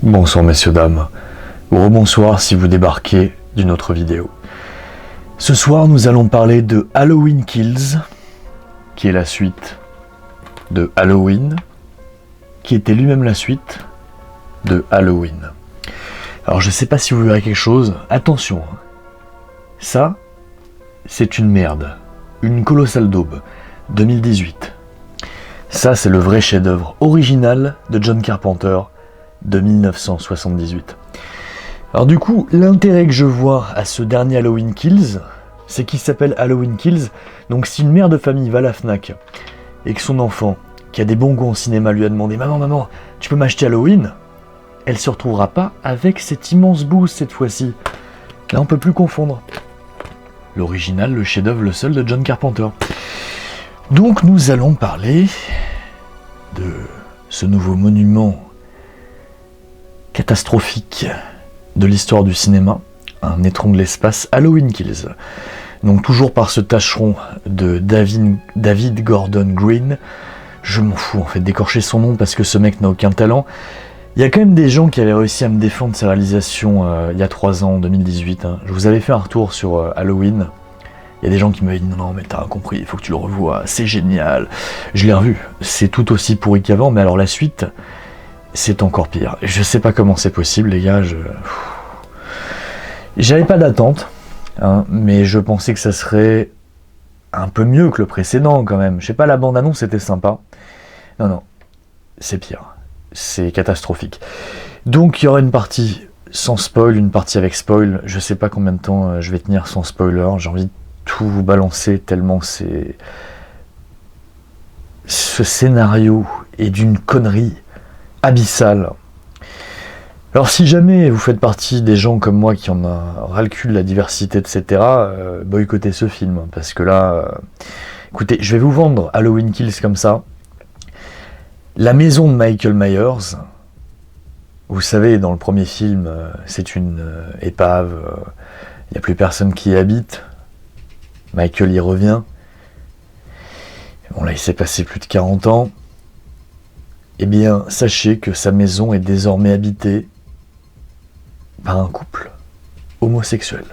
Bonsoir messieurs dames, ou rebonsoir si vous débarquez d'une autre vidéo. Ce soir nous allons parler de Halloween Kills, qui est la suite de Halloween, qui était lui-même la suite de Halloween. Alors je sais pas si vous verrez quelque chose, attention, ça c'est une merde, une colossale daube, 2018. Ça c'est le vrai chef-d'œuvre original de John Carpenter, de 1978. Alors du coup, l'intérêt que je vois à ce dernier Halloween Kills, c'est qu'il s'appelle Halloween Kills, donc si une mère de famille va à la Fnac, et que son enfant, qui a des bons goûts en cinéma, lui a demandé « Maman, tu peux m'acheter Halloween ?» Elle se retrouvera pas avec cette immense bouse cette fois-ci. Là, on peut plus confondre. L'original, le chef-d'œuvre, le seul de John Carpenter. Donc nous allons parler de ce nouveau monument catastrophique de l'histoire du cinéma, un étron de l'espace, Halloween Kills. Donc toujours par ce tâcheron de David Gordon Green, je m'en fous en fait d'écorcher son nom parce que ce mec n'a aucun talent. Il y a quand même des gens qui avaient réussi à me défendre sa réalisation il y a 3 ans, en 2018. Je vous avais fait un retour sur Halloween. Il y a des gens qui m'avaient dit non mais t'as compris, il faut que tu le revoies, c'est génial. Je l'ai revu, c'est tout aussi pourri qu'avant, mais alors la suite, c'est encore pire. Je sais pas comment c'est possible les gars, j'avais pas d'attente, mais je pensais que ça serait un peu mieux que le précédent quand même. Je sais pas, la bande-annonce était sympa. Non, c'est pire. C'est catastrophique. Donc il y aura une partie sans spoil, une partie avec spoil. Je sais pas combien de temps je vais tenir sans spoiler. J'ai envie de tout vous balancer tellement c'est... Ce scénario est d'une connerie abyssale. Alors si jamais vous faites partie des gens comme moi qui en a ras le cul de la diversité, etc., boycottez ce film. Parce que là... écoutez, je vais vous vendre Halloween Kills comme ça. La maison de Michael Myers, vous savez, dans le premier film, c'est une épave, il n'y a plus personne qui y habite. Michael y revient. Bon là, il s'est passé plus de 40 ans. Eh bien, sachez que sa maison est désormais habitée par un couple homosexuel.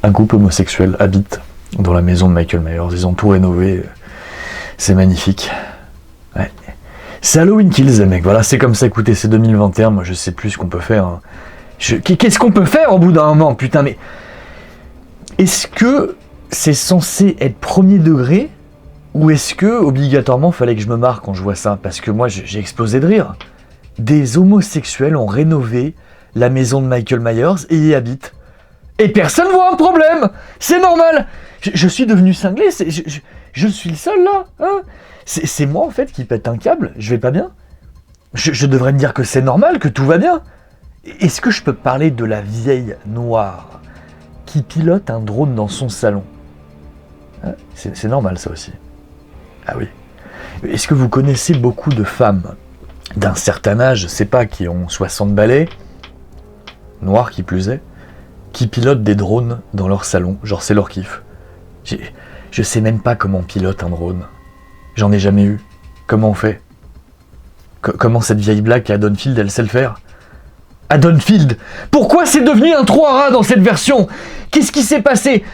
Un couple homosexuel habite dans la maison de Michael Myers. Ils ont tout rénové. C'est magnifique. Ouais. C'est Halloween Kills, les mecs. Voilà, c'est comme ça. Écoutez, c'est 2021. Moi, je sais plus ce qu'on peut faire. Qu'est-ce qu'on peut faire au bout d'un moment? Putain, mais... Est-ce que c'est censé être premier degré? Ou est-ce que, obligatoirement, fallait que je me marre quand je vois ça? Parce que moi, j'ai explosé de rire. Des homosexuels ont rénové la maison de Michael Myers et y habitent. Et personne voit un problème. C'est normal. Je suis devenu cinglé. Je suis le seul là, c'est moi en fait qui pète un câble, je vais pas bien. Je devrais me dire que c'est normal, que tout va bien. Est-ce que je peux parler de la vieille noire qui pilote un drone dans son salon? C'est normal ça aussi. Ah oui. Est-ce que vous connaissez beaucoup de femmes d'un certain âge, je sais pas, qui ont 60 balais, noires qui plus est, qui pilotent des drones dans leur salon, genre c'est leur kiff? Je sais même pas comment on pilote un drone. J'en ai jamais eu. Comment on fait? Comment cette vieille blague à Haddonfield, elle sait le faire? Haddonfield! Pourquoi c'est devenu un trou à rats dans cette version? Qu'est-ce qui s'est passé?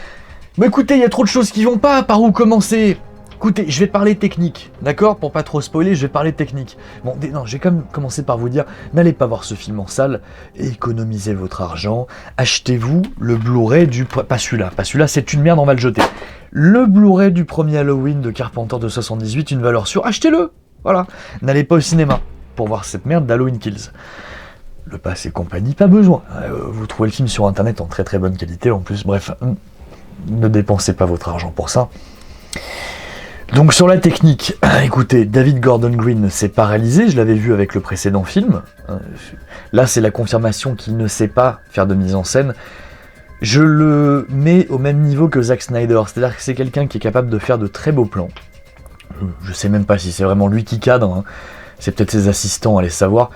Bah écoutez, il y a trop de choses qui vont pas, par où commencer? Écoutez, je vais parler technique, d'accord? Pour pas trop spoiler, je vais parler technique. Bon, non, je vais quand même commencer par vous dire, n'allez pas voir ce film en salle, économisez votre argent, achetez-vous le Blu-ray du... Pas celui-là, c'est une merde, on va le jeter. Le Blu-ray du premier Halloween de Carpenter de 78, une valeur sûre, achetez-le! Voilà, n'allez pas au cinéma pour voir cette merde d'Halloween Kills. Le pass et compagnie, pas besoin. Vous trouvez le film sur internet en très très bonne qualité, en plus, bref, ne dépensez pas votre argent pour ça. Donc sur la technique, écoutez, David Gordon Green ne s'est pas réalisé, je l'avais vu avec le précédent film. Là c'est la confirmation qu'il ne sait pas faire de mise en scène. Je le mets au même niveau que Zack Snyder, c'est-à-dire que c'est quelqu'un qui est capable de faire de très beaux plans. Je sais même pas si c'est vraiment lui qui cadre, c'est peut-être ses assistants, allez savoir.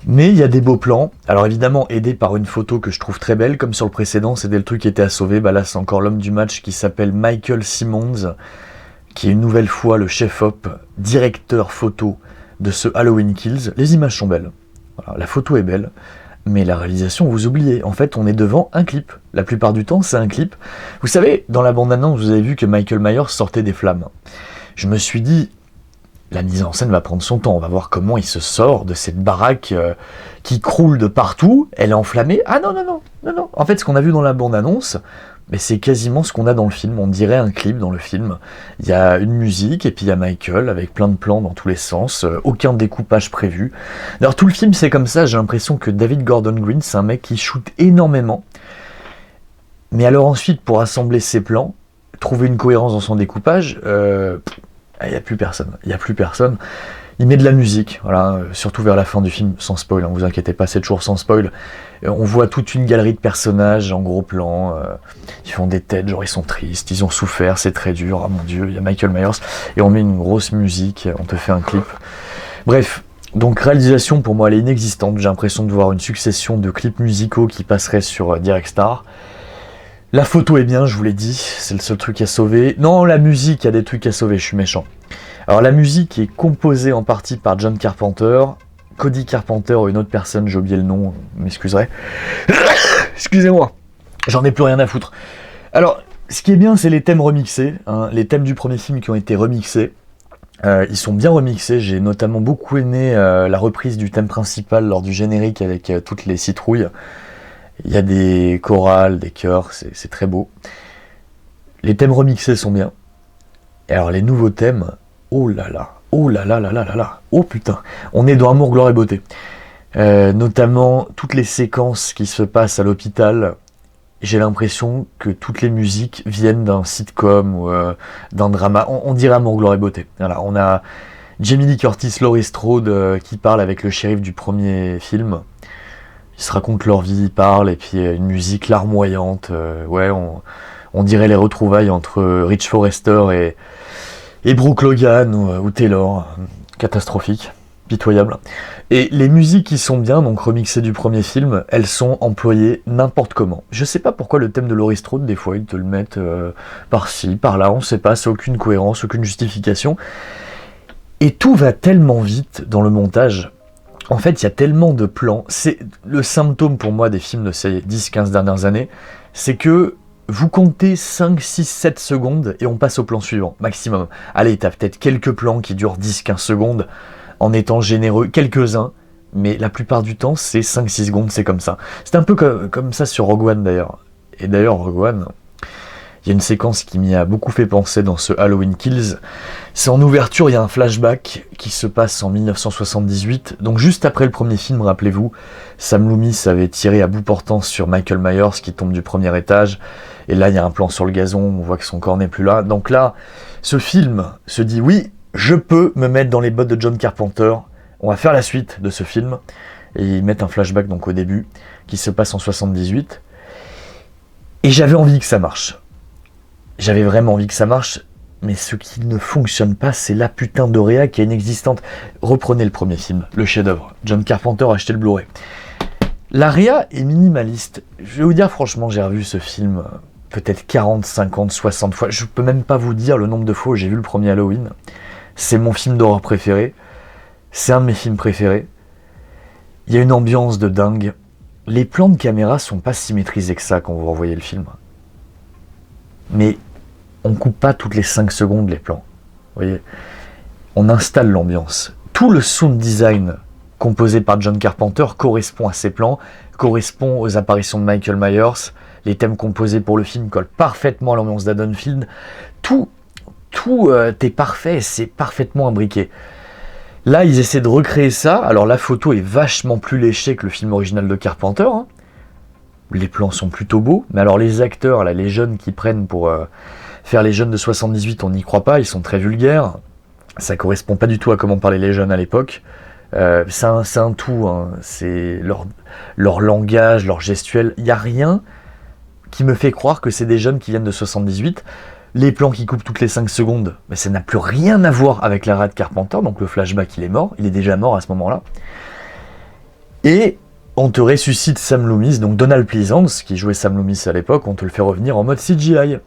Mais il y a des beaux plans, alors évidemment aidé par une photo que je trouve très belle, comme sur le précédent, c'était le truc qui était à sauver, bah là c'est encore l'homme du match qui s'appelle Michael Simmons, qui est une nouvelle fois le chef-op, directeur photo de ce Halloween Kills. Les images sont belles, voilà, la photo est belle, mais la réalisation, vous oubliez. En fait, on est devant un clip. La plupart du temps, c'est un clip. Vous savez, dans la bande-annonce, vous avez vu que Michael Myers sortait des flammes. Je me suis dit, la mise en scène va prendre son temps. On va voir comment il se sort de cette baraque qui croule de partout. Elle est enflammée. Ah non. En fait, ce qu'on a vu dans la bande-annonce, mais c'est quasiment ce qu'on a dans le film. On dirait un clip dans le film. Il y a une musique et puis il y a Michael avec plein de plans dans tous les sens. Aucun découpage prévu. D'ailleurs, tout le film, c'est comme ça. J'ai l'impression que David Gordon Green, c'est un mec qui shoot énormément. Mais alors ensuite, pour assembler ses plans, trouver une cohérence dans son découpage... il n'y a plus personne. Il met de la musique, voilà, surtout vers la fin du film, sans spoil, vous inquiétez pas, c'est toujours sans spoil. On voit toute une galerie de personnages en gros plan, ils font des têtes, genre ils sont tristes, ils ont souffert, c'est très dur, oh mon dieu, il y a Michael Myers, et on met une grosse musique, on te fait un clip. Bref, donc réalisation pour moi elle est inexistante, j'ai l'impression de voir une succession de clips musicaux qui passeraient sur Direct Star. La photo est bien, je vous l'ai dit, c'est le seul truc à sauver. Non, la musique, il y a des trucs à sauver, je suis méchant. Alors la musique est composée en partie par John Carpenter, Cody Carpenter ou une autre personne, j'ai oublié le nom, vous m'excuserez. Excusez-moi, j'en ai plus rien à foutre. Alors, ce qui est bien, c'est les thèmes remixés, hein, les thèmes du premier film qui ont été remixés. Ils sont bien remixés, j'ai notamment beaucoup aimé la reprise du thème principal lors du générique avec toutes les citrouilles. Il y a des chorales, des chœurs, c'est très beau. Les thèmes remixés sont bien. Et alors les nouveaux thèmes, oh là là, oh putain, on est dans Amour, gloire et beauté. Notamment toutes les séquences qui se passent à l'hôpital. J'ai l'impression que toutes les musiques viennent d'un sitcom ou d'un drama. On dirait Amour, gloire et beauté. Voilà, on a Jamie Lee Curtis, Laurie Strode qui parle avec le shérif du premier film. Ils se racontent leur vie, ils parlent, et puis une musique larmoyante. Ouais, on dirait les retrouvailles entre Rich Forrester et Brooke Logan ou Taylor. Catastrophique, pitoyable. Et les musiques qui sont bien, donc remixées du premier film, elles sont employées n'importe comment. Je sais pas pourquoi le thème de Laurie Strode, des fois, ils te le mettent par-ci, par-là, on sait pas, c'est aucune cohérence, aucune justification. Et tout va tellement vite dans le montage. En fait, il y a tellement de plans. C'est le symptôme pour moi des films de ces 10-15 dernières années, c'est que vous comptez 5, 6, 7 secondes et on passe au plan suivant, maximum. Allez, t'as peut-être quelques plans qui durent 10-15 secondes, en étant généreux, quelques-uns, mais la plupart du temps, c'est 5-6 secondes, c'est comme ça. C'est un peu comme ça sur Rogue One d'ailleurs. Et d'ailleurs, Rogue One... Il y a une séquence qui m'y a beaucoup fait penser dans ce Halloween Kills. C'est en ouverture, il y a un flashback qui se passe en 1978. Donc juste après le premier film, rappelez-vous, Sam Loomis avait tiré à bout portant sur Michael Myers qui tombe du premier étage. Et là, il y a un plan sur le gazon, on voit que son corps n'est plus là. Donc là, ce film se dit, oui, je peux me mettre dans les bottes de John Carpenter. On va faire la suite de ce film. Et ils mettent un flashback donc au début, qui se passe en 78. Et j'avais envie que ça marche. J'avais vraiment envie que ça marche, mais ce qui ne fonctionne pas, c'est la putain d'Oréa qui est inexistante. Reprenez le premier film, le chef-d'œuvre. John Carpenter a acheté le Blu-ray. L'ARIA est minimaliste. Je vais vous dire franchement, j'ai revu ce film peut-être 40, 50, 60 fois. Je peux même pas vous dire le nombre de fois où j'ai vu le premier Halloween. C'est mon film d'horreur préféré. C'est un de mes films préférés. Il y a une ambiance de dingue. Les plans de caméra sont pas si maîtrisés que ça quand vous revoyez le film. Mais on coupe pas toutes les 5 secondes les plans. Vous voyez, on installe l'ambiance. Tout le sound design composé par John Carpenter correspond à ces plans, correspond aux apparitions de Michael Myers. Les thèmes composés pour le film collent parfaitement à l'ambiance d'Haddonfield. Tout est parfait, c'est parfaitement imbriqué. Là, ils essaient de recréer ça. Alors la photo est vachement plus léchée que le film original de Carpenter, hein. Les plans sont plutôt beaux, mais alors les acteurs, là, les jeunes qui prennent pour faire les jeunes de 78, on n'y croit pas, ils sont très vulgaires. Ça correspond pas du tout à comment parlaient les jeunes à l'époque. C'est un tout, hein. C'est leur langage, leur gestuel. Il n'y a rien qui me fait croire que c'est des jeunes qui viennent de 78. Les plans qui coupent toutes les 5 secondes, mais ça n'a plus rien à voir avec la de Carpenter, donc le flashback il est mort, il est déjà mort à ce moment-là. Et on te ressuscite Sam Loomis, donc Donald Pleasance, qui jouait Sam Loomis à l'époque, on te le fait revenir en mode CGI.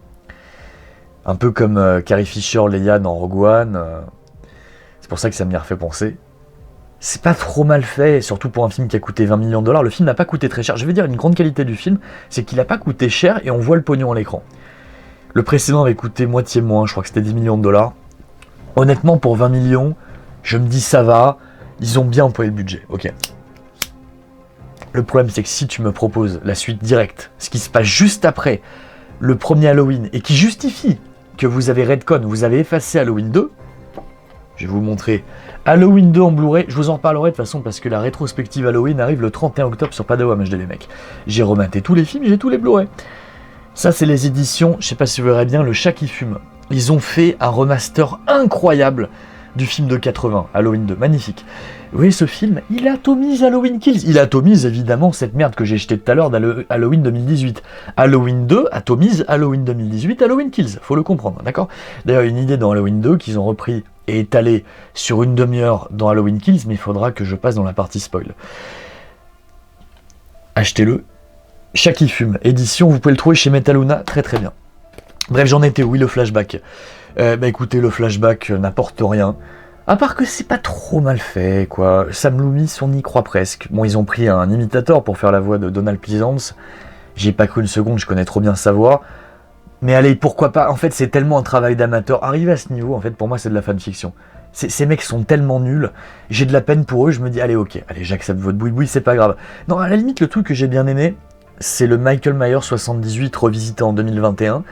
Un peu comme Carrie Fisher, Leia dans Rogue One. C'est pour ça que ça m'y a refait penser. c'est pas trop mal fait, surtout pour un film qui a coûté 20 millions de dollars. Le film n'a pas coûté très cher. Je veux dire, une grande qualité du film, c'est qu'il n'a pas coûté cher et on voit le pognon à l'écran. Le précédent avait coûté moitié moins, je crois que c'était 10 millions de dollars. Honnêtement, pour 20 millions, je me dis ça va, ils ont bien employé le budget, ok. Le problème, c'est que si tu me proposes la suite directe, ce qui se passe juste après le premier Halloween, et qui justifie que vous avez retcon, vous avez effacé Halloween 2, je vais vous montrer Halloween 2 en Blu-ray, je vous en reparlerai de toute façon parce que la rétrospective Halloween arrive le 31 octobre sur Padawan HD les mecs. J'ai rematé tous les films, j'ai tous les Blu-ray. Ça c'est les éditions, je sais pas si vous verrez bien, Le Chat qui fume. Ils ont fait un remaster incroyable du film de 80, Halloween 2, magnifique. Vous voyez ce film, il atomise Halloween Kills. Il atomise évidemment cette merde que j'ai jetée tout à l'heure d'Halloween 2018. Halloween 2 atomise Halloween 2018, Halloween Kills, faut le comprendre, d'accord? D'ailleurs, une idée dans Halloween 2 qu'ils ont repris et étalé sur une demi-heure dans Halloween Kills, mais il faudra que je passe dans la partie spoil. Achetez-le. Chat qui fume, édition, vous pouvez le trouver chez Metaluna, très très bien. Bref, j'en étais, oui, le flashback. Écoutez, le flashback n'apporte rien. À part que c'est pas trop mal fait, quoi. Sam Loomis, on y croit presque. Bon, ils ont pris un imitateur pour faire la voix de Donald Pleasance. J'ai pas cru une seconde, je connais trop bien sa voix. Mais allez, pourquoi pas. En fait, c'est tellement un travail d'amateur. Arrivé à ce niveau, en fait, pour moi, c'est de la fanfiction. Ces mecs sont tellement nuls. J'ai de la peine pour eux, je me dis, allez, ok, allez, j'accepte votre boui-boui, c'est pas grave. Non, à la limite, le truc que j'ai bien aimé, c'est le Michael Myers 78 revisité en 2021.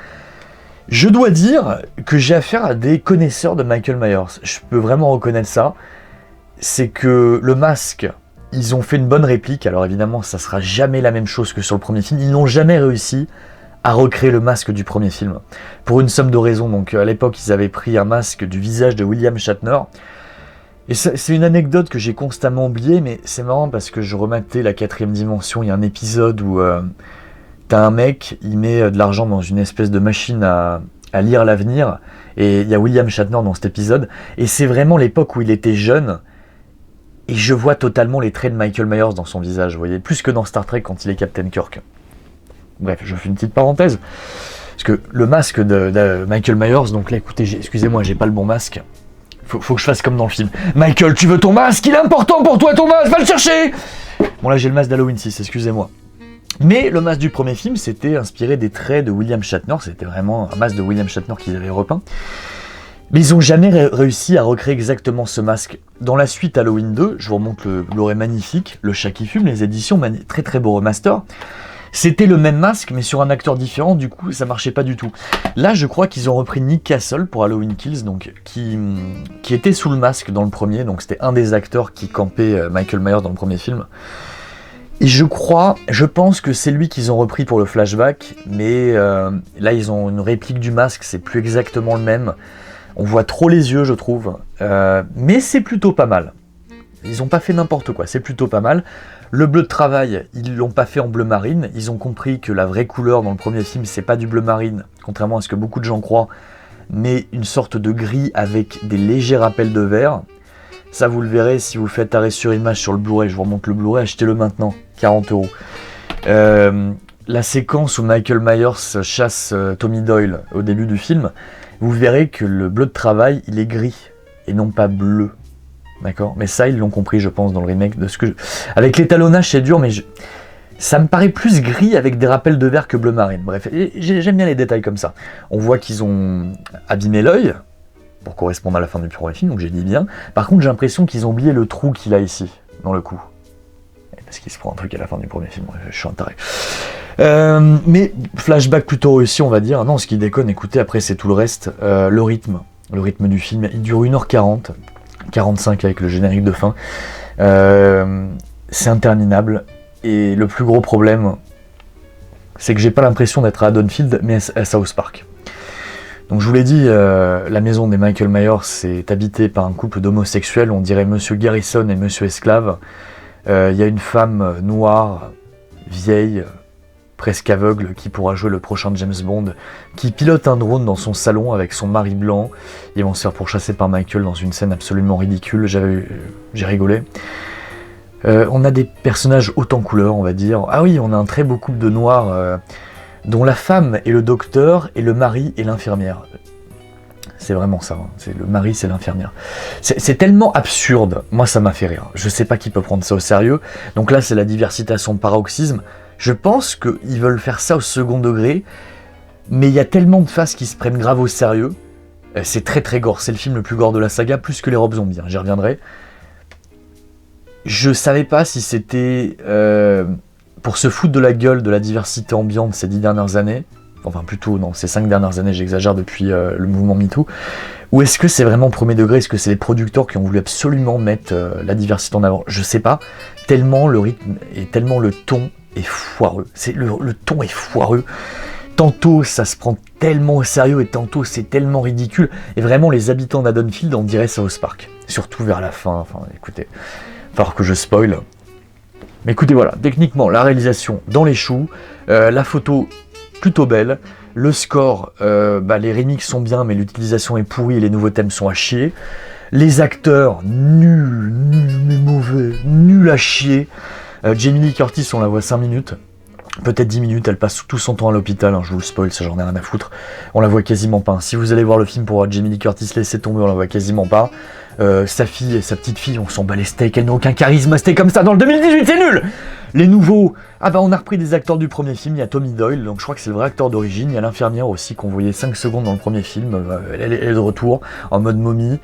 Je dois dire que j'ai affaire à des connaisseurs de Michael Myers. Je peux vraiment reconnaître ça. C'est que le masque, ils ont fait une bonne réplique. Alors évidemment, ça sera jamais la même chose que sur le premier film. Ils n'ont jamais réussi à recréer le masque du premier film. Pour une somme de raisons. Donc à l'époque, ils avaient pris un masque du visage de William Shatner. Et c'est une anecdote que j'ai constamment oubliée, mais c'est marrant parce que je rematais La 4ème dimension. Il y a un épisode où... t'as un mec, il met de l'argent dans une espèce de machine à lire l'avenir, et il y a William Shatner dans cet épisode, et c'est vraiment l'époque où il était jeune, et je vois totalement les traits de Michael Myers dans son visage, vous voyez, plus que dans Star Trek quand il est Captain Kirk. Bref, je fais une petite parenthèse, parce que le masque de Michael Myers, donc là, écoutez, excusez-moi, j'ai pas le bon masque, faut que je fasse comme dans le film. Michael, tu veux ton masque? Il est important pour toi, ton masque, va le chercher! Bon là, j'ai le masque d'Halloween 6, excusez-moi. Mais le masque du premier film, c'était inspiré des traits de William Shatner, c'était vraiment un masque de William Shatner qu'ils avaient repeint. Mais ils n'ont jamais réussi à recréer exactement ce masque. Dans la suite Halloween 2, je vous remonte le Blu-ray magnifique, Le Chat qui fume, les éditions, très très beau remaster. C'était le même masque, mais sur un acteur différent, du coup ça marchait pas du tout. Là, je crois qu'ils ont repris Nick Castle pour Halloween Kills, donc, qui était sous le masque dans le premier, donc c'était un des acteurs qui campait Michael Myers dans le premier film. Et je pense que c'est lui qu'ils ont repris pour le flashback, mais là ils ont une réplique du masque, c'est plus exactement le même. On voit trop les yeux, je trouve, mais c'est plutôt pas mal. Ils ont pas fait n'importe quoi, c'est plutôt pas mal. Le bleu de travail, ils l'ont pas fait en bleu marine, ils ont compris que la vraie couleur dans le premier film, c'est pas du bleu marine, contrairement à ce que beaucoup de gens croient, mais une sorte de gris avec des légers rappels de vert. Ça, vous le verrez si vous faites arrêt sur image sur le Blu-ray. Je vous remonte le Blu-ray, achetez-le maintenant, 40€. La séquence où Michael Myers chasse Tommy Doyle au début du film, vous verrez que le bleu de travail, il est gris et non pas bleu. D'accord? Mais ça, ils l'ont compris, je pense, dans le remake. Avec l'étalonnage, c'est dur, mais ça me paraît plus gris avec des rappels de vert que bleu marine. Bref, j'aime bien les détails comme ça. On voit qu'ils ont abîmé l'œil pour correspondre à la fin du premier film, donc j'ai dit bien. Par contre, j'ai l'impression qu'ils ont oublié le trou qu'il a ici, dans le cou. Parce qu'il se prend un truc à la fin du premier film, je suis un taré. Mais flashback plutôt réussi, on va dire. Non, ce qui déconne, écoutez, après c'est tout le reste. Le rythme du film, il dure 1h40, 45 avec le générique de fin. C'est interminable. Et le plus gros problème, c'est que j'ai pas l'impression d'être à Haddonfield, mais à South Park. Donc je vous l'ai dit, la maison des Michael Myers est habitée par un couple d'homosexuels, on dirait Monsieur Garrison et Monsieur Esclave. Il y a une femme noire, vieille, presque aveugle, qui pourra jouer le prochain James Bond, qui pilote un drone dans son salon avec son mari blanc. Ils vont se faire pourchasser par Michael dans une scène absolument ridicule, j'ai rigolé. On a des personnages haut en couleur, on va dire. Ah oui, on a un très beau couple de noirs, dont la femme est le docteur et le mari est l'infirmière. C'est vraiment ça, hein. C'est le mari, c'est l'infirmière. C'est tellement absurde, moi ça m'a fait rire. Je sais pas qui peut prendre ça au sérieux. Donc là, c'est la diversité à son paroxysme. Je pense qu'ils veulent faire ça au second degré, mais il y a tellement de phases qui se prennent grave au sérieux. C'est très très gore, c'est le film le plus gore de la saga, plus que les robes zombies, hein. J'y reviendrai. Je savais pas si c'était pour se foutre de la gueule de la diversité ambiante ces 10 dernières années, enfin plutôt non, ces 5 dernières années, j'exagère depuis le mouvement MeToo, ou est-ce que c'est vraiment premier degré, est-ce que c'est les producteurs qui ont voulu absolument mettre la diversité en avant? Je sais pas, tellement le rythme et tellement le ton est foireux, le ton est foireux. Tantôt ça se prend tellement au sérieux et tantôt c'est tellement ridicule, et vraiment les habitants d'Haddonfield on dirait South Park, surtout vers la fin, enfin écoutez, il va falloir que je spoil. Mais écoutez voilà, techniquement la réalisation dans les choux, la photo plutôt belle, le score, les remixes sont bien mais l'utilisation est pourrie et les nouveaux thèmes sont à chier, les acteurs nuls mais mauvais, nuls à chier. Jamie Lee Curtis on la voit 5 minutes, peut-être 10 minutes, elle passe tout son temps à l'hôpital, hein, je vous le spoil, ça j'en ai rien à foutre. On la voit quasiment pas. Si vous allez voir le film pour voir Jamie Lee Curtis, laissez tomber, on la voit quasiment pas. Sa fille et sa petite fille, on s'en bat les steaks, elle n'a aucun charisme, c'était comme ça dans le 2018, c'est nul. Les nouveaux, on a repris des acteurs du premier film, il y a Tommy Doyle, donc je crois que c'est le vrai acteur d'origine, il y a l'infirmière aussi qu'on voyait 5 secondes dans le premier film, elle est de retour, en mode momie.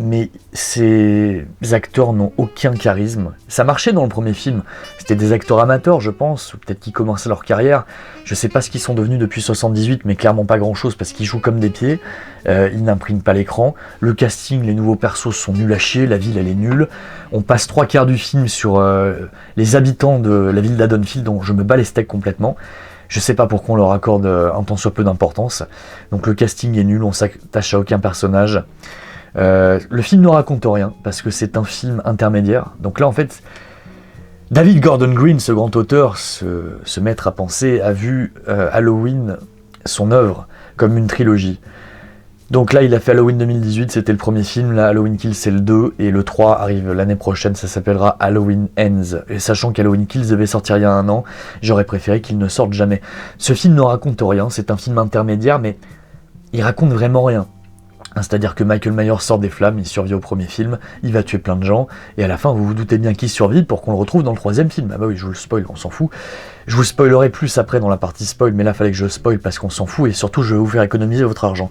Mais ces acteurs n'ont aucun charisme. Ça marchait dans le premier film, c'était des acteurs amateurs je pense, ou peut-être qu'ils commençaient leur carrière, je sais pas ce qu'ils sont devenus depuis 78, mais clairement pas grand chose parce qu'ils jouent comme des pieds, ils n'impriment pas l'écran, le casting, les nouveaux persos sont nuls à chier, la ville elle est nulle, on passe 3/4 du film sur les habitants de la ville d'Haddonfield dont je me bats les steaks complètement. Je sais pas pourquoi on leur accorde un tant soit peu d'importance, donc le casting est nul, on s'attache à aucun personnage. Le film ne raconte rien parce que c'est un film intermédiaire. Donc là en fait, David Gordon Green, ce grand auteur, ce maître à penser, a vu Halloween, son œuvre, comme une trilogie. Donc là il a fait Halloween 2018, c'était le premier film, là Halloween Kills c'est le 2, et le 3 arrive l'année prochaine, ça s'appellera Halloween Ends. Et sachant qu'Halloween Kills devait sortir il y a 1 an, j'aurais préféré qu'il ne sorte jamais. Ce film ne raconte rien, c'est un film intermédiaire, mais il raconte vraiment rien. C'est-à-dire que Michael Myers sort des flammes, il survit au premier film, il va tuer plein de gens, et à la fin vous vous doutez bien qu'il survit pour qu'on le retrouve dans le 3e film. Ah bah oui, je vous le spoil, on s'en fout. Je vous spoilerai plus après dans la partie spoil, mais là fallait que je spoil parce qu'on s'en fout, et surtout je vais vous faire économiser votre argent.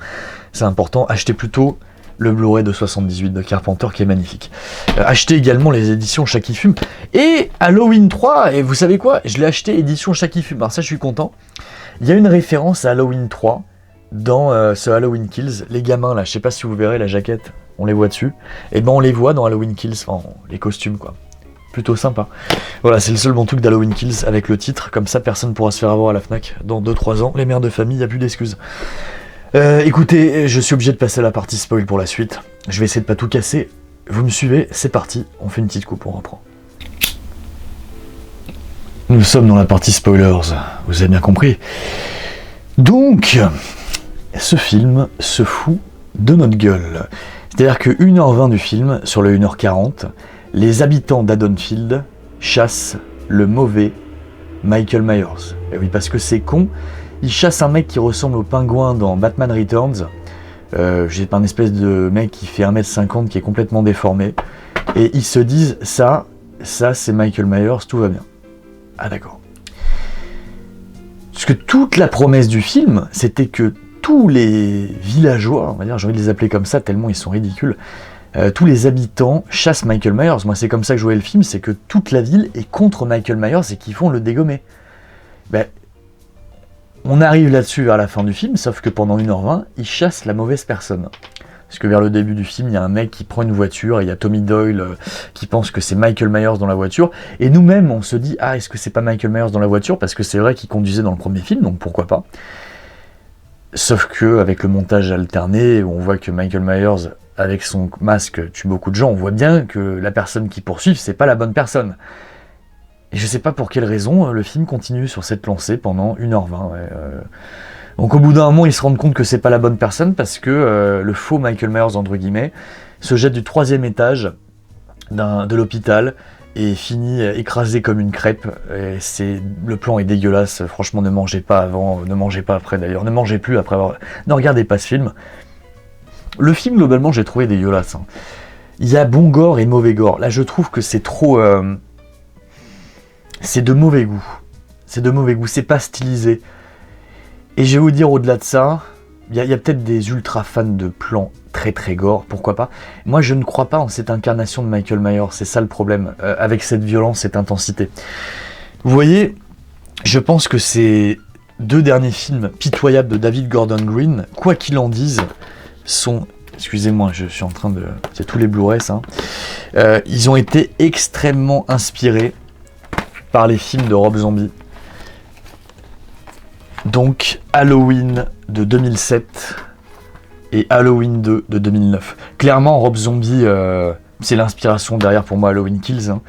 C'est important, achetez plutôt le Blu-ray de 78 de Carpenter qui est magnifique. Achetez également les éditions Chaque Fume, et Halloween 3, et vous savez quoi, je l'ai acheté édition Chaque Fume, alors ça je suis content. Il y a une référence à Halloween 3, dans ce Halloween Kills, les gamins là, je sais pas si vous verrez la jaquette, on les voit dessus, et on les voit dans Halloween Kills, enfin les costumes quoi, plutôt sympa. Voilà, c'est le seul bon truc d'Halloween Kills avec le titre, comme ça personne pourra se faire avoir à la FNAC, dans 2-3 ans, les mères de famille, y a plus d'excuses. Écoutez, je suis obligé de passer à la partie spoil pour la suite, je vais essayer de pas tout casser, vous me suivez, c'est parti, on fait une petite coupe, on reprend. Nous sommes dans la partie spoilers, vous avez bien compris. Donc, ce film se fout de notre gueule. C'est-à-dire que 1h20 du film, sur le 1h40, les habitants d'Haddonfield chassent le mauvais Michael Myers. Et oui, parce que c'est con, ils chassent un mec qui ressemble au pingouin dans Batman Returns. J'ai un espèce de mec qui fait 1m50 qui est complètement déformé. Et ils se disent, ça c'est Michael Myers, tout va bien. Ah d'accord. Parce que toute la promesse du film, c'était que tous les villageois, on va dire, j'ai envie de les appeler comme ça tellement ils sont ridicules, tous les habitants chassent Michael Myers. Moi c'est comme ça que je voyais le film, c'est que toute la ville est contre Michael Myers et qu'ils font le dégommer. On arrive là-dessus à la fin du film, sauf que pendant 1h20, ils chassent la mauvaise personne. Parce que vers le début du film, il y a un mec qui prend une voiture, et il y a Tommy Doyle qui pense que c'est Michael Myers dans la voiture, et nous-mêmes on se dit, est-ce que c'est pas Michael Myers dans la voiture, parce que c'est vrai qu'il conduisait dans le premier film, donc pourquoi pas. Sauf que avec le montage alterné, où on voit que Michael Myers, avec son masque, tue beaucoup de gens, on voit bien que la personne qui poursuit, c'est pas la bonne personne. Et je sais pas pour quelle raison, le film continue sur cette lancée pendant 1h20. Ouais, Donc au bout d'un moment, ils se rendent compte que c'est pas la bonne personne, parce que le faux Michael Myers, entre guillemets, se jette du 3e étage de l'hôpital, et finit écrasé comme une crêpe. Et le plan est dégueulasse, franchement ne mangez pas avant, ne mangez pas après d'ailleurs, ne mangez plus après avoir... Ne regardez pas ce film. Le film, globalement, j'ai trouvé dégueulasse. Hein. Il y a bon gore et mauvais gore. Là, je trouve que c'est trop... c'est de mauvais goût. C'est de mauvais goût, c'est pas stylisé. Et je vais vous dire, au-delà de ça, il y a peut-être des ultra fans de plans très très gore, pourquoi pas. Moi, je ne crois pas en cette incarnation de Michael Myers, c'est ça le problème, avec cette violence, cette intensité. Vous voyez, je pense que ces 2 derniers films pitoyables de David Gordon Green, quoi qu'il en dise, sont... Excusez-moi, je suis en train de... C'est tous les Blu-ray, ça. Ils ont été extrêmement inspirés par les films de Rob Zombie. Donc, Halloween de 2007 et Halloween 2 de 2009. Clairement, Rob Zombie, c'est l'inspiration derrière pour moi Halloween Kills. Hein.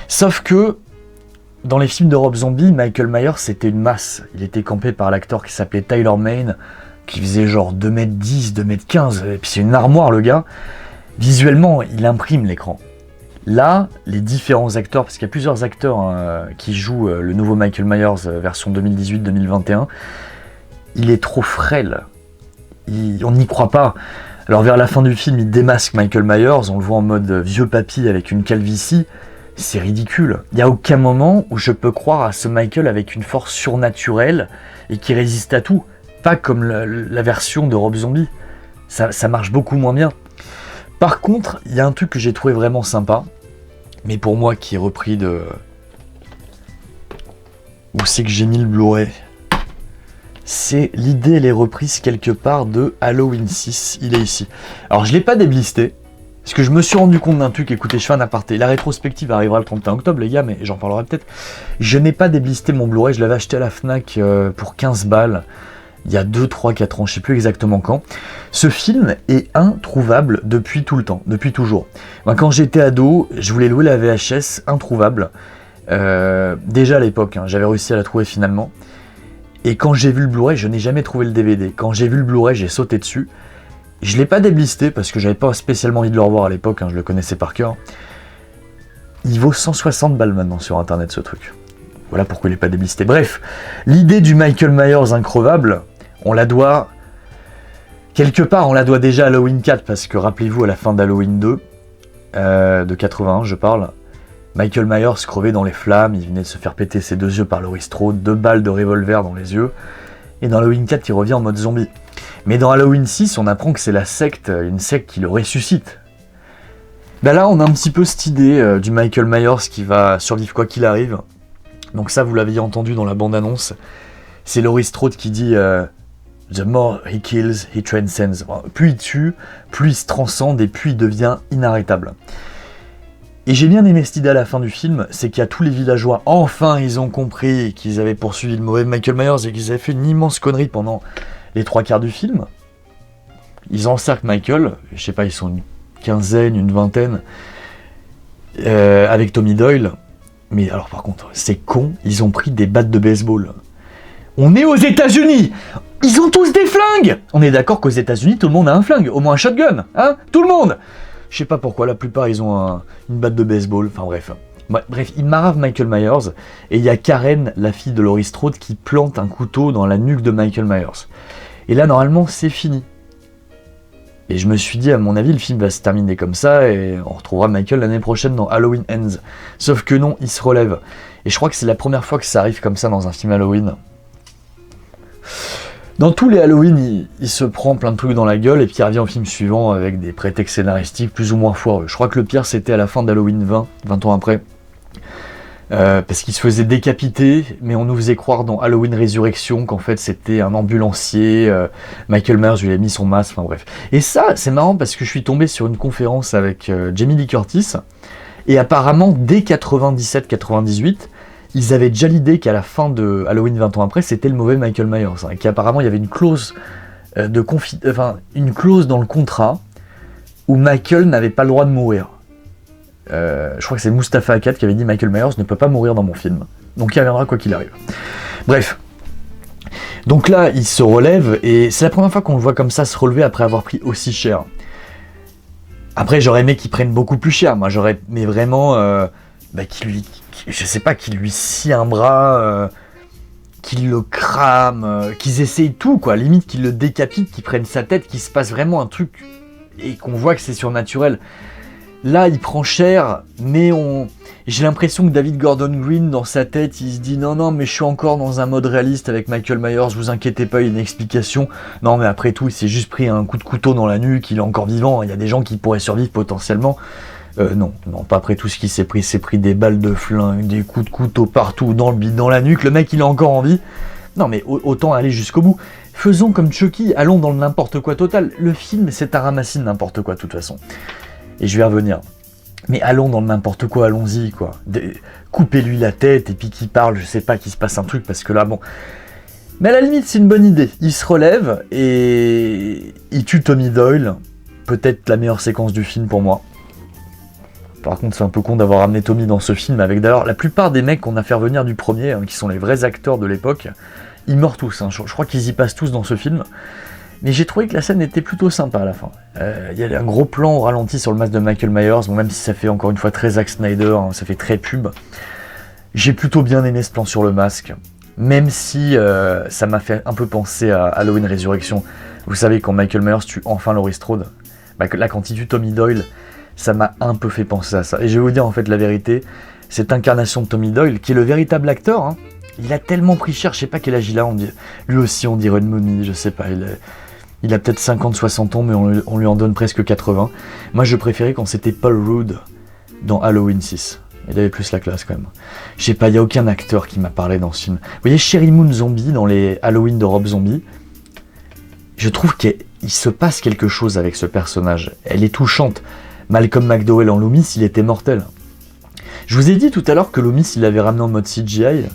Sauf que, dans les films de Rob Zombie, Michael Myers, c'était une masse. Il était campé par l'acteur qui s'appelait Tyler Mane, qui faisait genre 2m10, 2m15, et puis c'est une armoire le gars. Visuellement, il imprime l'écran. Là, les différents acteurs, parce qu'il y a plusieurs acteurs qui jouent le nouveau Michael Myers version 2018-2021, il est trop frêle. On n'y croit pas. Alors vers la fin du film, il démasque Michael Myers, on le voit en mode vieux papy avec une calvitie. C'est ridicule. Il n'y a aucun moment où je peux croire à ce Michael avec une force surnaturelle et qui résiste à tout. Pas comme la version de Rob Zombie. Ça marche beaucoup moins bien. Par contre, il y a un truc que j'ai trouvé vraiment sympa, mais pour moi qui est repris de... Où c'est que j'ai mis le Blu-ray? C'est l'idée, elle est reprise quelque part de Halloween 6, il est ici. Alors je ne l'ai pas déblisté, parce que je me suis rendu compte d'un truc, écoutez, je fais un aparté. La rétrospective arrivera le 31 octobre, les gars, mais j'en parlerai peut-être. Je n'ai pas déblisté mon Blu-ray, je l'avais acheté à la Fnac pour 15 balles. Il y a 2, 3, 4 ans, je ne sais plus exactement quand. Ce film est introuvable depuis tout le temps, depuis toujours. Moi, quand j'étais ado, je voulais louer la VHS, introuvable. Déjà à l'époque, hein, j'avais réussi à la trouver finalement. Et quand j'ai vu le Blu-ray, je n'ai jamais trouvé le DVD. Quand j'ai vu le Blu-ray, j'ai sauté dessus. Je ne l'ai pas déblisté parce que j'avais pas spécialement envie de le revoir à l'époque, hein, je le connaissais par cœur. Il vaut 160 balles maintenant sur internet ce truc. Voilà pourquoi il n'est pas déblisté. Bref, l'idée du Michael Myers increvable, on la doit... Quelque part, on la doit déjà à Halloween 4, parce que rappelez-vous, à la fin d'Halloween 2, de 81, je parle, Michael Myers crevait dans les flammes, il venait de se faire péter ses 2 yeux par Laurie Strode, 2 balles de revolver dans les yeux, et dans Halloween 4, il revient en mode zombie. Mais dans Halloween 6, on apprend que c'est la secte, une secte qui le ressuscite. Ben là, on a un petit peu cette idée du Michael Myers qui va survivre quoi qu'il arrive. Donc ça, vous l'aviez entendu dans la bande-annonce. C'est Laurie Strode qui dit The more he kills, he transcends. Plus il tue, plus il se transcende et plus il devient inarrêtable. Et j'ai bien aimé cette idée à la fin du film, c'est qu'il y a tous les villageois, enfin ils ont compris qu'ils avaient poursuivi le mauvais Michael Myers et qu'ils avaient fait une immense connerie pendant les 3/4 du film. Ils encerclent Michael, je sais pas, ils sont une quinzaine, une vingtaine, avec Tommy Doyle. Mais alors par contre, c'est con, ils ont pris des battes de baseball. On est aux États-Unis! Ils ont tous des flingues! On est d'accord qu'aux États-Unis, tout le monde a un flingue, au moins un shotgun, hein? Tout le monde! Je sais pas pourquoi, la plupart ils ont une batte de baseball, enfin bref. Bref, il marave Michael Myers, et il y a Karen, la fille de Laurie Strode, qui plante un couteau dans la nuque de Michael Myers. Et là, normalement, c'est fini. Et je me suis dit, à mon avis, le film va se terminer comme ça, et on retrouvera Michael l'année prochaine dans Halloween Ends. Sauf que non, il se relève. Et je crois que c'est la première fois que ça arrive comme ça dans un film Halloween. Dans tous les Halloween, il se prend plein de trucs dans la gueule, et puis il revient au film suivant avec des prétextes scénaristiques plus ou moins foireux. Je crois que le pire, c'était à la fin d'Halloween 20 ans après. Parce qu'il se faisait décapiter, mais on nous faisait croire dans Halloween Résurrection qu'en fait c'était un ambulancier, Michael Myers lui a mis son masque, enfin bref. Et ça, c'est marrant parce que je suis tombé sur une conférence avec Jamie Lee Curtis, et apparemment dès 97-98, ils avaient déjà l'idée qu'à la fin de Halloween 20 ans après, c'était le mauvais Michael Myers, hein, et qu'apparemment il y avait une clause, une clause dans le contrat où Michael n'avait pas le droit de mourir. Je crois que c'est Mustafa Akkad qui avait dit Michael Myers ne peut pas mourir dans mon film. Donc il reviendra quoi qu'il arrive. Bref. Donc là, il se relève, et c'est la première fois qu'on le voit comme ça se relever après avoir pris aussi cher. Après, j'aurais aimé qu'il prenne beaucoup plus cher. Moi, j'aurais aimé vraiment qu'il lui scie un bras, qu'il le crame, qu'ils essayent tout, quoi. Limite qu'il le décapite, qu'il prenne sa tête, qu'il se passe vraiment un truc et qu'on voit que c'est surnaturel. Là, il prend cher, mais j'ai l'impression que David Gordon Green, dans sa tête, il se dit non, mais je suis encore dans un mode réaliste avec Michael Myers, vous inquiétez pas, il y a une explication. Non, mais après tout, il s'est juste pris un coup de couteau dans la nuque, il est encore vivant, il y a des gens qui pourraient survivre potentiellement. Non, pas après tout ce qu'il s'est pris des balles de flingue, des coups de couteau partout, dans le bide, dans la nuque, le mec il est encore en vie. Non, mais autant aller jusqu'au bout. Faisons comme Chucky, allons dans le n'importe quoi total. Le film, c'est un ramassis de n'importe quoi, de toute façon. Et je vais y revenir. Mais allons dans le n'importe quoi, allons-y, quoi. Coupez-lui la tête, et puis qu'il parle, je sais pas, qu'il se passe un truc, parce que là, bon... Mais à la limite, c'est une bonne idée. Il se relève, et il tue Tommy Doyle. Peut-être la meilleure séquence du film pour moi. Par contre, c'est un peu con d'avoir amené Tommy dans ce film, avec d'ailleurs, la plupart des mecs qu'on a fait revenir du premier, qui sont les vrais acteurs de l'époque, ils meurent tous, je crois qu'ils y passent tous dans ce film. Mais j'ai trouvé que la scène était plutôt sympa à la fin. Il y a un gros plan au ralenti sur le masque de Michael Myers, bon, même si ça fait encore une fois très Zack Snyder, ça fait très pub. J'ai plutôt bien aimé ce plan sur le masque, même si ça m'a fait un peu penser à Halloween Résurrection. Vous savez, quand Michael Myers tue enfin Laurie Strode, là quand il tue Tommy Doyle, ça m'a un peu fait penser à ça. Et je vais vous dire en fait la vérité, cette incarnation de Tommy Doyle, qui est le véritable acteur, il a tellement pris cher, je sais pas quel âge il a, lui aussi on dirait une momie, je sais pas, il a peut-être 50-60 ans, mais on lui en donne presque 80. Moi, je préférais quand c'était Paul Rudd dans Halloween 6. Il avait plus la classe, quand même. Je sais pas, il n'y a aucun acteur qui m'a parlé dans ce film. Vous voyez, Sherry Moon Zombie, dans les Halloween de Rob Zombie, je trouve qu'il se passe quelque chose avec ce personnage. Elle est touchante. Malcolm McDowell en Loomis, il était mortel. Je vous ai dit tout à l'heure que Loomis, il l'avait ramené en mode CGI.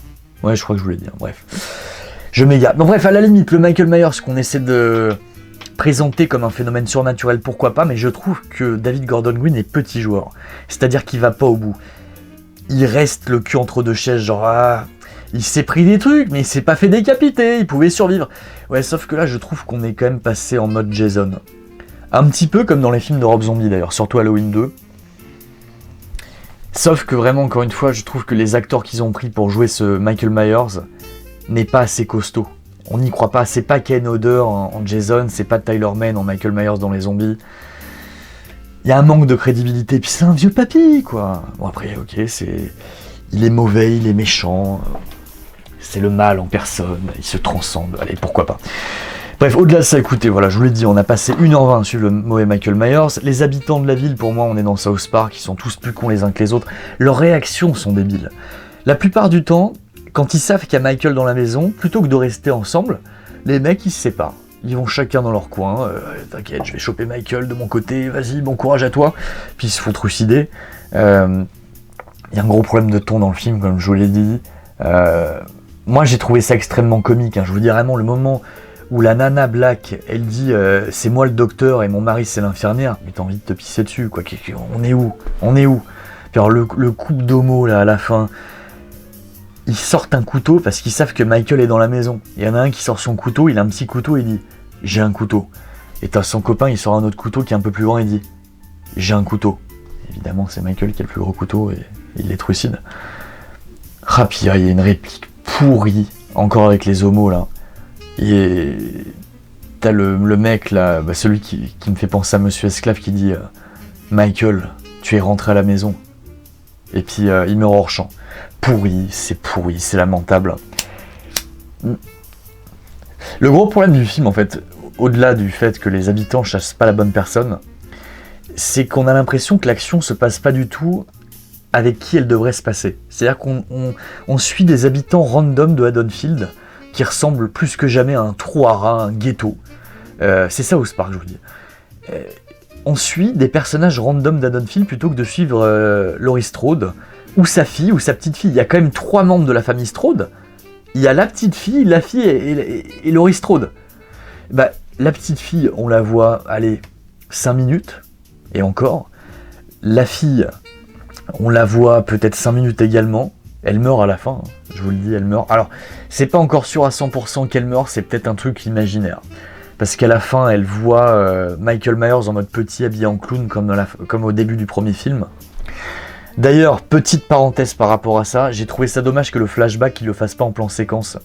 Ouais, je crois que je vous l'ai dit, bref. Je m'égare. Bon, bref, à la limite, le Michael Myers qu'on essaie de présenté comme un phénomène surnaturel, pourquoi pas, mais je trouve que David Gordon Green est petit joueur. C'est-à-dire qu'il va pas au bout. Il reste le cul entre deux chaises, genre il s'est pris des trucs, mais il s'est pas fait décapiter, il pouvait survivre. Ouais, sauf que là, je trouve qu'on est quand même passé en mode Jason. Un petit peu comme dans les films de Rob Zombie d'ailleurs, surtout Halloween 2. Sauf que vraiment, encore une fois, je trouve que les acteurs qu'ils ont pris pour jouer ce Michael Myers n'est pas assez costaud. On n'y croit pas, c'est pas Ken Hodder en Jason, c'est pas Tyler Mane en Michael Myers dans les zombies. Il y a un manque de crédibilité, puis c'est un vieux papy, quoi. Bon après, ok, il est mauvais, il est méchant, c'est le mal en personne, il se transcende, allez, pourquoi pas. Bref, au-delà de ça, écoutez, voilà, je vous l'ai dit, on a passé 1h20 à suivre le mauvais Michael Myers. Les habitants de la ville, pour moi, on est dans South Park, ils sont tous plus cons les uns que les autres. Leurs réactions sont débiles. La plupart du temps, quand ils savent qu'il y a Michael dans la maison, plutôt que de rester ensemble, les mecs, ils se séparent. Ils vont chacun dans leur coin, t'inquiète, je vais choper Michael de mon côté, vas-y, bon courage à toi. Puis ils se font trucider. Il y a un gros problème de ton dans le film, comme je vous l'ai dit. Moi, j'ai trouvé ça extrêmement comique, je vous dis vraiment, le moment où la nana Black, elle dit c'est moi le docteur et mon mari c'est l'infirmière, mais t'as envie de te pisser dessus, quoi. On est où? Puis alors le couple d'homo là à la fin, ils sortent un couteau parce qu'ils savent que Michael est dans la maison. Il y en a un qui sort son couteau, il a un petit couteau, il dit j'ai un couteau. Et t'as son copain, il sort un autre couteau qui est un peu plus grand, il dit j'ai un couteau. Évidemment c'est Michael qui a le plus gros couteau et il les trucide. Ah puis il y a une réplique pourrie, encore avec les homos là. Et t'as le mec là, celui qui me fait penser à Monsieur Esclave qui dit Michael, tu es rentré à la maison. Et puis il meurt hors champ. Pourri, c'est lamentable. Le gros problème du film en fait, au-delà du fait que les habitants chassent pas la bonne personne, c'est qu'on a l'impression que l'action se passe pas du tout avec qui elle devrait se passer. C'est-à-dire qu'on suit des habitants random de Haddonfield qui ressemble plus que jamais à un trou à rats, un ghetto. C'est ça South Park, je vous dis. On suit des personnages random d'Haddonfield plutôt que de suivre Laurie Strode, ou sa fille, ou sa petite fille. Il y a quand même 3 membres de la famille Strode. Il y a la petite fille, la fille et Laurie Strode. La petite fille, on la voit, allez, 5 minutes, et encore. La fille, on la voit peut-être 5 minutes également. Elle meurt à la fin, je vous le dis, elle meurt. Alors, c'est pas encore sûr à 100% qu'elle meurt, c'est peut-être un truc imaginaire. Parce qu'à la fin, elle voit Michael Myers en mode petit, habillé en clown, comme au début du premier film. D'ailleurs, petite parenthèse par rapport à ça, j'ai trouvé ça dommage que le flashback, ils le fassent pas en plan séquence.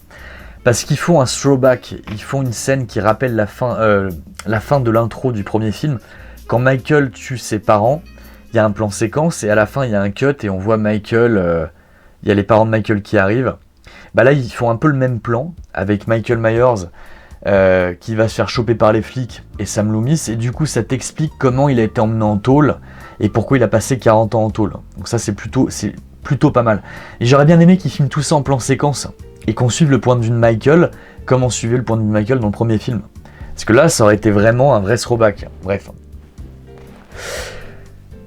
Parce qu'ils font un throwback, ils font une scène qui rappelle la fin de l'intro du premier film. quand Michael tue ses parents, il y a un plan séquence et à la fin il y a un cut et on voit Michael, il y a les parents de Michael qui arrivent. Bah là ils font un peu le même plan avec Michael Myers qui va se faire choper par les flics et Sam Loomis, et du coup ça t'explique comment il a été emmené en tôle et pourquoi il a passé 40 ans en tôle. Donc ça c'est plutôt pas mal. Et j'aurais bien aimé qu'ils filment tout ça en plan séquence et qu'on suive le point de vue de Michael comme on suivait le point de vue de Michael dans le premier film. Parce que là ça aurait été vraiment un vrai throwback. Bref.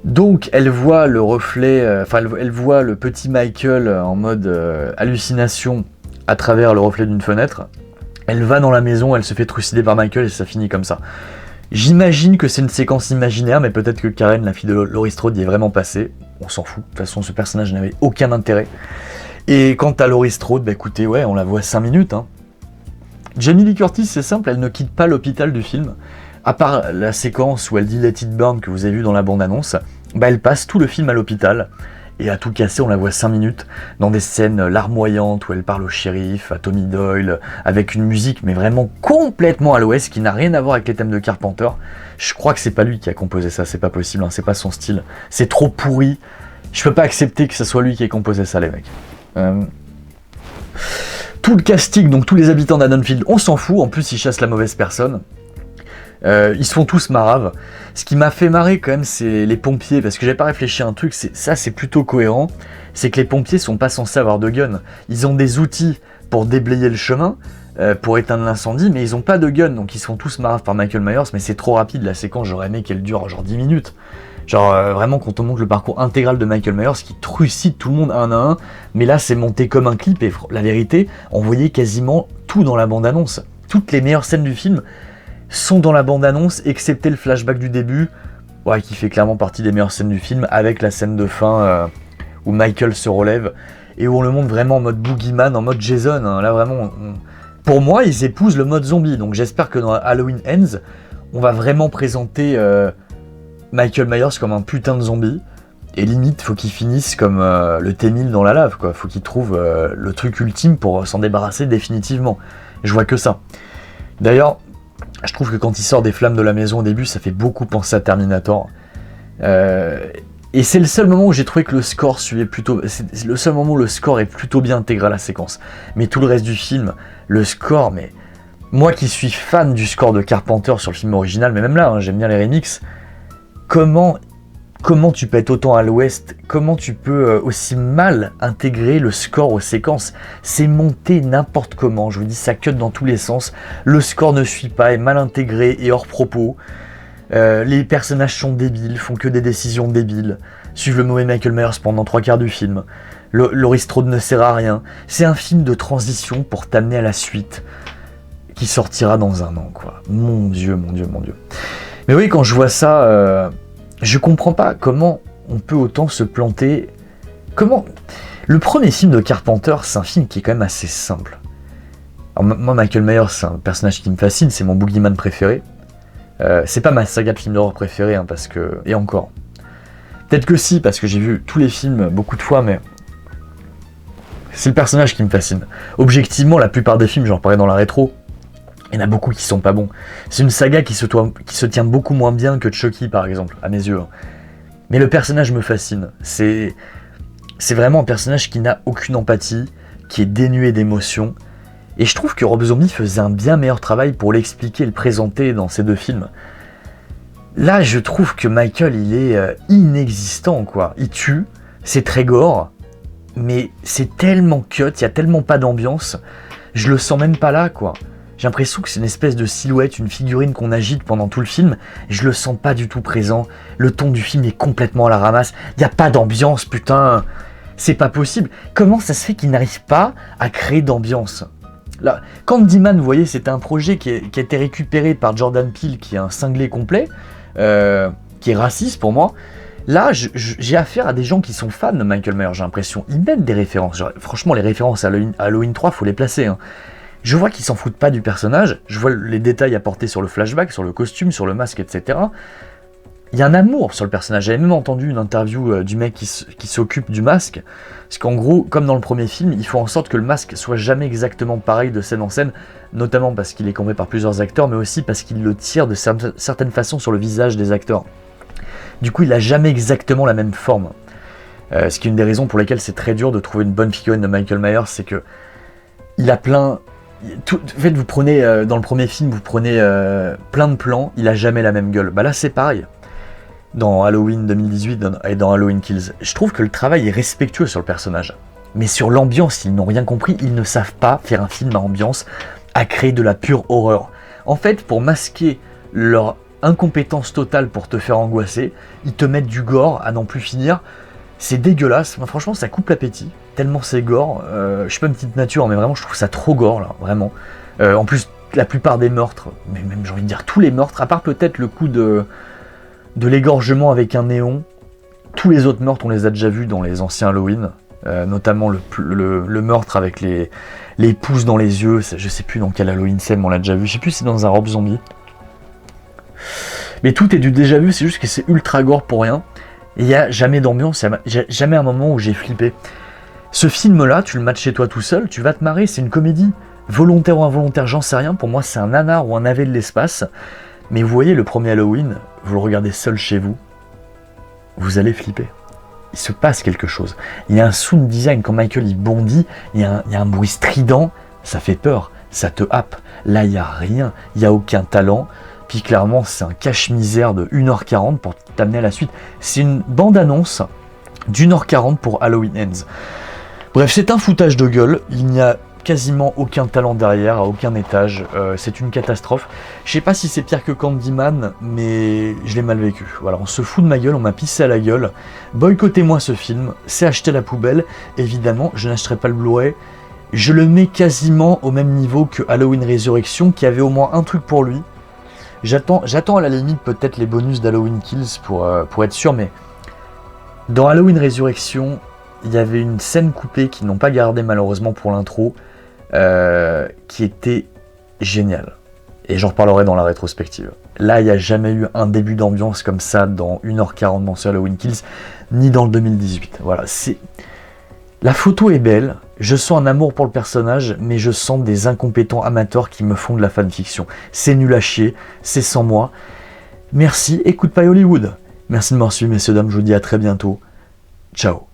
Donc elle voit le reflet, elle voit le petit Michael en mode hallucination à travers le reflet d'une fenêtre. Elle va dans la maison, elle se fait trucider par Michael et ça finit comme ça. J'imagine que c'est une séquence imaginaire, mais peut-être que Karen, la fille de Laurie Strode, y est vraiment passée. On s'en fout, de toute façon ce personnage n'avait aucun intérêt. Et quant à Laurie Strode, bah écoutez, ouais, on la voit 5 minutes. Hein. Jamie Lee Curtis, c'est simple, elle ne quitte pas l'hôpital du film. À part la séquence où elle dit Let It Burn que vous avez vu dans la bande-annonce, bah elle passe tout le film à l'hôpital. Et à tout casser, on la voit 5 minutes dans des scènes larmoyantes où elle parle au shérif, à Tommy Doyle, avec une musique mais vraiment complètement à l'ouest qui n'a rien à voir avec les thèmes de Carpenter. Je crois que c'est pas lui qui a composé ça, c'est pas possible, hein, c'est pas son style. C'est trop pourri. Je peux pas accepter que ce soit lui qui ait composé ça, les mecs. Tout le casting, donc tous les habitants d'Haddonfield, on s'en fout, en plus ils chassent la mauvaise personne. Ils se font tous maraves. Ce qui m'a fait marrer quand même, c'est les pompiers, parce que j'avais pas réfléchi à un truc, c'est plutôt cohérent, c'est que les pompiers sont pas censés avoir de gun. Ils ont des outils pour déblayer le chemin, pour éteindre l'incendie, mais ils ont pas de gun, donc ils se font tous maraves par Michael Myers, mais c'est trop rapide la séquence, j'aurais aimé qu'elle dure genre 10 minutes. Genre vraiment quand on montre le parcours intégral de Michael Myers qui trucide tout le monde un à un, mais là c'est monté comme un clip et la vérité, on voyait quasiment tout dans la bande-annonce. Toutes les meilleures scènes du film sont dans la bande-annonce, excepté le flashback du début, ouais, qui fait clairement partie des meilleures scènes du film, avec la scène de fin où Michael se relève, et où on le montre vraiment en mode boogeyman, en mode Jason, hein. Là vraiment, pour moi, ils épousent le mode zombie, donc j'espère que dans Halloween Ends, on va vraiment présenter Michael Myers comme un putain de zombie, et limite, faut qu'il finisse comme le T-1000 dans la lave, quoi. Faut qu'il trouve le truc ultime pour s'en débarrasser définitivement. Je vois que ça. D'ailleurs, je trouve que quand il sort des flammes de la maison au début, ça fait beaucoup penser à Terminator. Et c'est le seul moment où j'ai trouvé que le score suivait plutôt... C'est le seul moment où le score est plutôt bien intégré à la séquence. Mais tout le reste du film, le score, mais... Moi qui suis fan du score de Carpenter sur le film original, mais même là, hein, j'aime bien les remixes, comment tu peux être autant à l'ouest, comment tu peux aussi mal intégrer le score aux séquences. C'est monté n'importe comment, je vous dis, ça cut dans tous les sens, le score ne suit pas, est mal intégré et hors propos, les personnages sont débiles, font que des décisions débiles, suivent le mauvais Michael Myers pendant 3/4 du film, Laurie Strode ne sert à rien, c'est un film de transition pour t'amener à la suite, qui sortira dans 1 an, quoi. Mon Dieu, mon Dieu, mon Dieu. Mais oui, quand je vois ça... Je comprends pas comment on peut autant se planter. Comment... Le premier film de Carpenter, c'est un film qui est quand même assez simple. Alors moi, Michael Myers, c'est un personnage qui me fascine, c'est mon boogeyman préféré. C'est pas ma saga de films d'horreur préférée, hein, parce que... Et encore. Peut-être que si, parce que j'ai vu tous les films beaucoup de fois, mais... C'est le personnage qui me fascine. Objectivement, la plupart des films, j'en reparlerai dans la rétro, il y en a beaucoup qui sont pas bons. C'est une saga qui se tient beaucoup moins bien que Chucky, par exemple, à mes yeux. Mais le personnage me fascine. C'est vraiment un personnage qui n'a aucune empathie, qui est dénué d'émotion. Et je trouve que Rob Zombie faisait un bien meilleur travail pour l'expliquer et le présenter dans ces 2 films. Là, je trouve que Michael, il est inexistant, quoi. Il tue, c'est très gore, mais c'est tellement cut, il y a tellement pas d'ambiance, je le sens même pas là, quoi. J'ai l'impression que c'est une espèce de silhouette, une figurine qu'on agite pendant tout le film, et je le sens pas du tout présent. Le ton du film est complètement à la ramasse, il y a pas d'ambiance, putain. C'est pas possible. Comment ça se fait qu'il n'arrive pas à créer d'ambiance ? Là, Candyman, vous voyez, c'était un projet qui a été récupéré par Jordan Peele, qui est un cinglé complet, qui est raciste pour moi. Là, j'ai affaire à des gens qui sont fans de Michael Myers, j'ai l'impression. Ils mettent des références. Genre, franchement, les références à Halloween 3, faut les placer, hein. Je vois qu'ils s'en foutent pas du personnage, je vois les détails apportés sur le flashback, sur le costume, sur le masque, etc. il y a un amour sur le personnage. J'avais même entendu une interview du mec qui s'occupe du masque, parce qu'en gros, comme dans le premier film, il faut en sorte que le masque soit jamais exactement pareil de scène en scène, notamment parce qu'il est campé par plusieurs acteurs, mais aussi parce qu'il le tire de certaines façons sur le visage des acteurs. Du coup, il a jamais exactement la même forme. Ce qui est une des raisons pour lesquelles c'est très dur de trouver une bonne figurine de Michael Myers, c'est que il a plein... en fait, vous prenez, dans le premier film, vous prenez plein de plans, il a jamais la même gueule. Bah là, c'est pareil. Dans Halloween 2018 et dans Halloween Kills, je trouve que le travail est respectueux sur le personnage. Mais sur l'ambiance, ils n'ont rien compris, ils ne savent pas faire un film à ambiance, à créer de la pure horreur. En fait, pour masquer leur incompétence totale pour te faire angoisser, ils te mettent du gore à n'en plus finir. C'est dégueulasse, moi, franchement ça coupe l'appétit, tellement c'est gore. Je suis pas une petite nature, mais vraiment je trouve ça trop gore là, vraiment. En plus, la plupart des meurtres, mais même j'ai envie de dire tous les meurtres, à part peut-être le coup de l'égorgement avec un néon, tous les autres meurtres on les a déjà vus dans les anciens Halloween, notamment le meurtre avec les pouces dans les yeux, je sais plus dans quel Halloween c'est, mais on l'a déjà vu, je sais plus si c'est dans un Rob Zombie. Mais tout est du déjà vu, c'est juste que c'est ultra gore pour rien. Et il n'y a jamais d'ambiance, il n'y a jamais un moment où j'ai flippé. Ce film-là, tu le matches chez toi tout seul, tu vas te marrer, c'est une comédie. Volontaire ou involontaire, j'en sais rien, pour moi c'est un nanar ou un navet de l'espace. Mais vous voyez, le premier Halloween, vous le regardez seul chez vous, vous allez flipper. Il se passe quelque chose. Il y a un sound design, quand Michael il bondit, il y a un bruit strident, ça fait peur, ça te happe. Là, il n'y a rien, il n'y a aucun talent. Puis clairement, c'est un cache-misère de 1h40 pour t'amener à la suite. C'est une bande-annonce d'1h40 pour Halloween Ends. Bref, c'est un foutage de gueule. Il n'y a quasiment aucun talent derrière, à aucun étage. C'est une catastrophe. Je sais pas si c'est pire que Candyman, mais je l'ai mal vécu. Voilà, on se fout de ma gueule, on m'a pissé à la gueule. Boycottez-moi ce film, c'est acheter à la poubelle. Évidemment, je n'achèterai pas le Blu-ray. Je le mets quasiment au même niveau que Halloween Résurrection, qui avait au moins un truc pour lui. J'attends à la limite peut-être les bonus d'Halloween Kills pour être sûr, mais dans Halloween Résurrection, il y avait une scène coupée qu'ils n'ont pas gardée malheureusement pour l'intro, qui était géniale. Et j'en reparlerai dans la rétrospective. Là, il n'y a jamais eu un début d'ambiance comme ça dans 1h40 dans ce Halloween Kills, ni dans le 2018. Voilà, la photo est belle, je sens un amour pour le personnage, mais je sens des incompétents amateurs qui me font de la fanfiction. C'est nul à chier, c'est sans moi. Merci, écoute pas Hollywood. Merci de m'avoir suivi, messieurs, dames, je vous dis à très bientôt. Ciao.